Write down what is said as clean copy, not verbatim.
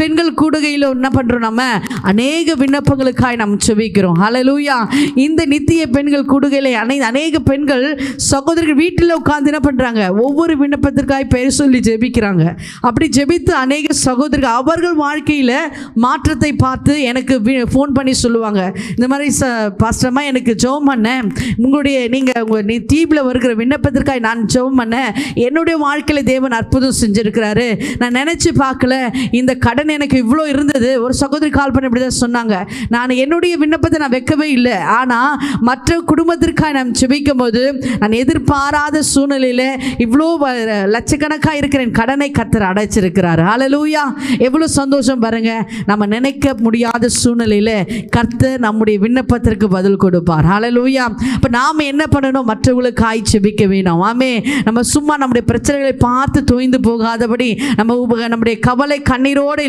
பெண்கள் கூடுகையில் என்ன பண்ணுறோம்? நம்ம அநேக விண்ணப்பங்களுக்காய் நாம் செபிக்கிறோம். ஹல்லேலூயா. இந்த நித்திய பெண்கள் கூடுகையில் அநேக பெண்கள் சகோதரர்கள் வீட்டில் உட்கார்ந்து என்ன பண்ணுறாங்க? ஒவ்வொரு விண்ணப்பத்திற்காய் பெயர் சொல்லி ஜெபிக்கிறாங்க. அப்படி ஜெபித்து அநேக சகோதரர்கள் அவர்கள் வாழ்க்கையில் மாற்றத்தை பார்த்து எனக்கு ஃபோன் பண்ணி சொல்லுவாங்க, இந்த மாதிரி பாஸ்டர்மா எனக்கு ஜெபம் பண்ணேன், உங்களுடைய தீபில் வருகிற விண்ணப்பத்திற்காக நான் ஜெபம் பண்ணேன், என்னுடைய வாழ்க்கையில் தேவன் அற்புதம் செஞ்சுருக்கிறாரு, நான் நினச்சி பார்க்கல, இந்த கடன் எனக்கு இவ்வளோ இருந்தது. ஒரு சகோதரி கால் பண்ணி இப்படி தான் சொன்னாங்க, நான் என்னுடைய விண்ணப்பத்தை நான் வைக்கவே இல்லை, ஆனால் மற்ற குடும்பத்திற்காக நான் ஜெபிக்கும் போது நான் எதிர்பாராத சூழ்நிலையில் இவ்வளோ லட்சக்கணக்காக இருக்கிற என் கடனை கர்த்தர் அடைச்சிருக்கிறார். ஹல்லேலூயா. எவ்வளோ சந்தோஷம் பாருங்க. நம்ம நினைக்க முடியாத சூழ்நிலையில் கர்த்தர் நம்முடைய விண்ணப்பத்திற்கு பதில் கொடுப்பார். ஹல்லேலூயா. இப்போ நாம் என்ன பண்ணணும்? மற்றவர்களுக்காய் ஜெபிக்க வேணும். ஆமே. நம்ம சும்மா நம்முடைய பிரச்சனைகளை பார்த்து தோய்ந்து போகாதபடி நம்முடைய கவலை கண்ணீரோடு